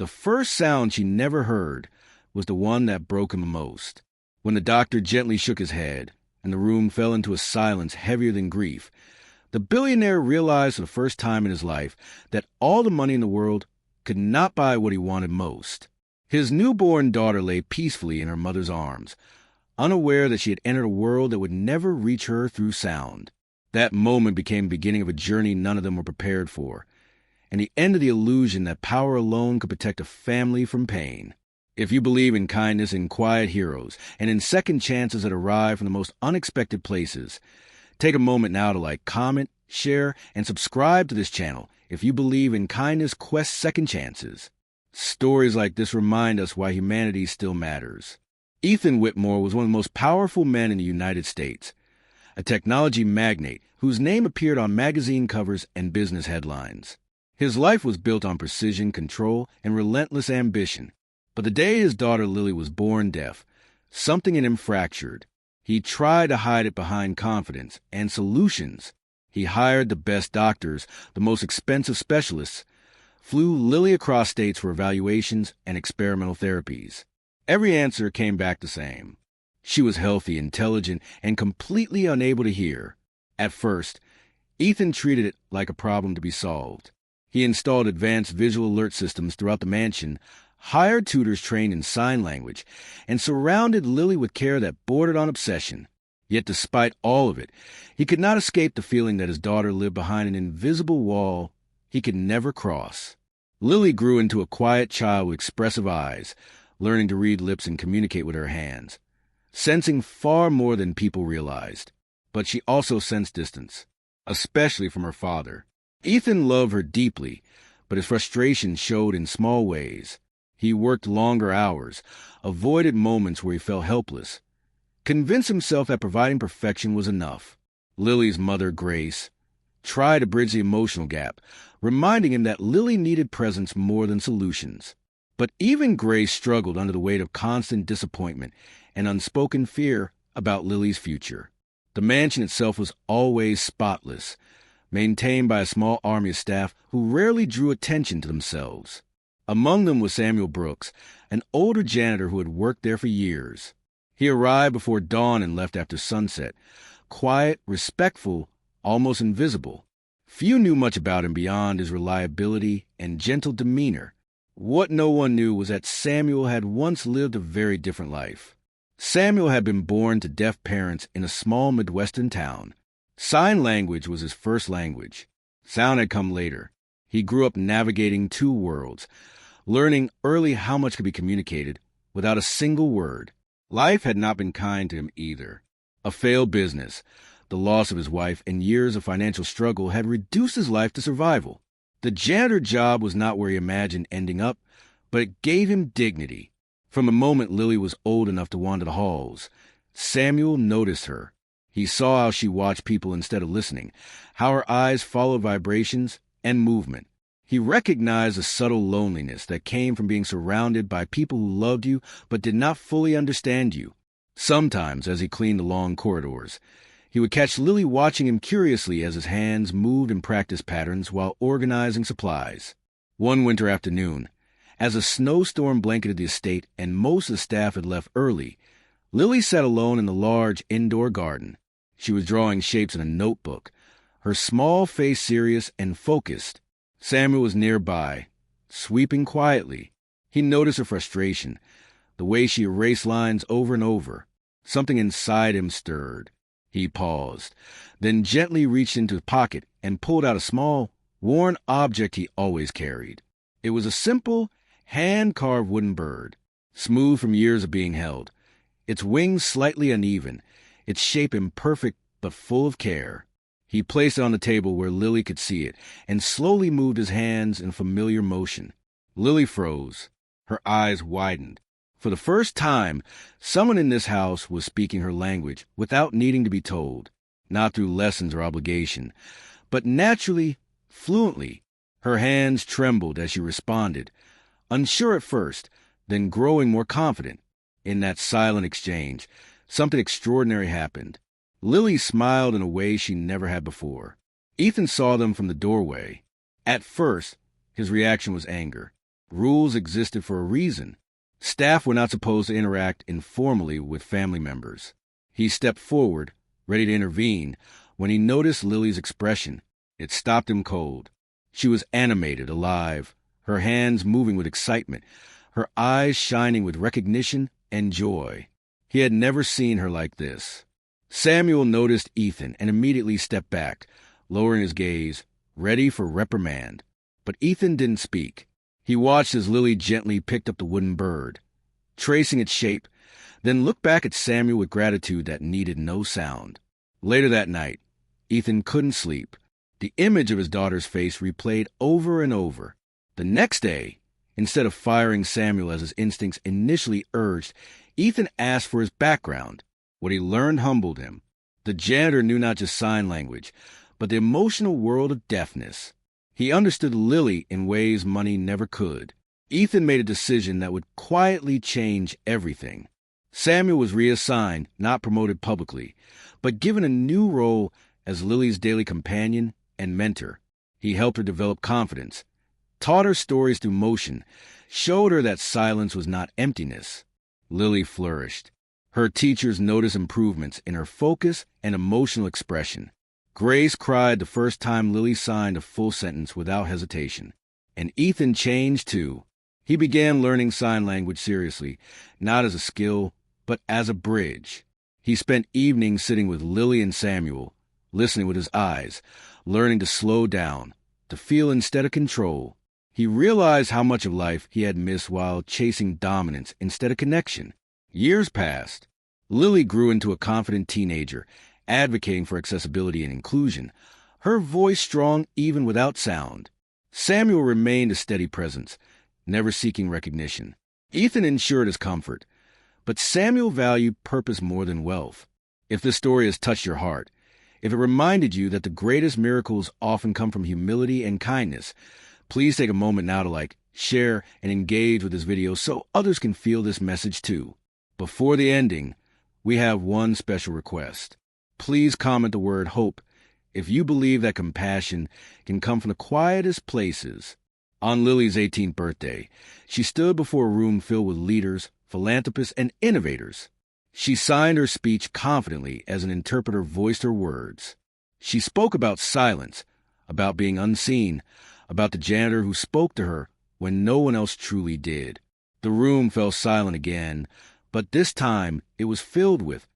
The first sound she never heard was the one that broke him the most. When the doctor gently shook his head, and the room fell into a silence heavier than grief, the billionaire realized for the first time in his life that all the money in the world could not buy what he wanted most. His newborn daughter lay peacefully in her mother's arms, unaware that she had entered a world that would never reach her through sound. That moment became the beginning of a journey none of them were prepared for, and the end of the illusion that power alone could protect a family from pain. If you believe in kindness and quiet heroes, and in second chances that arrive from the most unexpected places, take a moment now to like, comment, share, and subscribe to this channel if you believe in kindness quests second chances. Stories like this remind us why humanity still matters. Ethan Whitmore was one of the most powerful men in the United States, a technology magnate whose name appeared on magazine covers and business headlines. His life was built on precision, control, and relentless ambition. But the day his daughter Lily was born deaf, something in him fractured. He tried to hide it behind confidence and solutions. He hired the best doctors, the most expensive specialists, flew Lily across states for evaluations and experimental therapies. Every answer came back the same. She was healthy, intelligent, and completely unable to hear. At first, Ethan treated it like a problem to be solved. He installed advanced visual alert systems throughout the mansion, hired tutors trained in sign language, and surrounded Lily with care that bordered on obsession. Yet despite all of it, he could not escape the feeling that his daughter lived behind an invisible wall he could never cross. Lily grew into a quiet child with expressive eyes, learning to read lips and communicate with her hands, sensing far more than people realized. But she also sensed distance, especially from her father. Ethan loved her deeply, but his frustration showed in small ways. He worked longer hours, avoided moments where he felt helpless, convinced himself that providing perfection was enough. Lily's mother, Grace, tried to bridge the emotional gap, reminding him that Lily needed presence more than solutions. But even Grace struggled under the weight of constant disappointment and unspoken fear about Lily's future. The mansion itself was always spotless, maintained by a small army of staff who rarely drew attention to themselves. Among them was Samuel Brooks, an older janitor who had worked there for years. He arrived before dawn and left after sunset, quiet, respectful, almost invisible. Few knew much about him beyond his reliability and gentle demeanor. What no one knew was that Samuel had once lived a very different life. Samuel had been born to deaf parents in a small Midwestern town. Sign language was his first language. Sound had come later. He grew up navigating two worlds, learning early how much could be communicated without a single word. Life had not been kind to him either. A failed business, the loss of his wife, and years of financial struggle had reduced his life to survival. The janitor job was not where he imagined ending up, but it gave him dignity. From the moment Lily was old enough to wander the halls, Samuel noticed her. He saw how she watched people instead of listening, how her eyes followed vibrations and movement. He recognized the subtle loneliness that came from being surrounded by people who loved you but did not fully understand you. Sometimes, as he cleaned the long corridors, he would catch Lily watching him curiously as his hands moved in practice patterns while organizing supplies. One winter afternoon, as a snowstorm blanketed the estate and most of the staff had left early, Lily sat alone in the large indoor garden. She was drawing shapes in a notebook, her small face serious and focused. Samuel was nearby, sweeping quietly. He noticed her frustration, the way she erased lines over and over. Something inside him stirred. He paused, then gently reached into his pocket and pulled out a small, worn object he always carried. It was a simple, hand-carved wooden bird, smooth from years of being held, its wings slightly uneven, its shape imperfect but full of care. He placed it on the table where Lily could see it and slowly moved his hands in familiar motion. Lily froze. Her eyes widened. For the first time, someone in this house was speaking her language without needing to be told, not through lessons or obligation, but naturally, fluently. Her hands trembled as she responded, unsure at first, then growing more confident. In that silent exchange, something extraordinary happened. Lily smiled in a way she never had before. Ethan saw them from the doorway. At first, his reaction was anger. Rules existed for a reason. Staff were not supposed to interact informally with family members. He stepped forward, ready to intervene, when he noticed Lily's expression. It stopped him cold. She was animated, alive, her hands moving with excitement, her eyes shining with recognition and joy. He had never seen her like this. Samuel noticed Ethan and immediately stepped back, lowering his gaze, ready for reprimand. But Ethan didn't speak. He watched as Lily gently picked up the wooden bird, tracing its shape, then looked back at Samuel with gratitude that needed no sound. Later that night, Ethan couldn't sleep. The image of his daughter's face replayed over and over. The next day, instead of firing Samuel as his instincts initially urged, Ethan asked for his background. What he learned humbled him. The janitor knew not just sign language, but the emotional world of deafness. He understood Lily in ways money never could. Ethan made a decision that would quietly change everything. Samuel was reassigned, not promoted publicly, but given a new role as Lily's daily companion and mentor. He helped her develop confidence, taught her stories through motion, showed her that silence was not emptiness. Lily flourished. Her teachers noticed improvements in her focus and emotional expression. Grace cried the first time Lily signed a full sentence without hesitation. And Ethan changed too. He began learning sign language seriously, not as a skill, but as a bridge. He spent evenings sitting with Lily and Samuel, listening with his eyes, learning to slow down, to feel instead of control. He realized how much of life he had missed while chasing dominance instead of connection. Years passed. Lily grew into a confident teenager, advocating for accessibility and inclusion, her voice strong even without sound. Samuel remained a steady presence, never seeking recognition. Ethan ensured his comfort, but Samuel valued purpose more than wealth. If this story has touched your heart, if it reminded you that the greatest miracles often come from humility and kindness, please take a moment now to share, and engage with this video so others can feel this message too. Before the ending, we have one special request. Please comment the word hope if you believe that compassion can come from the quietest places. On Lily's 18th birthday, she stood before a room filled with leaders, philanthropists, and innovators. She signed her speech confidently as an interpreter voiced her words. She spoke about silence, about being unseen, about the janitor who spoke to her when no one else truly did. The room fell silent again, but this time it was filled with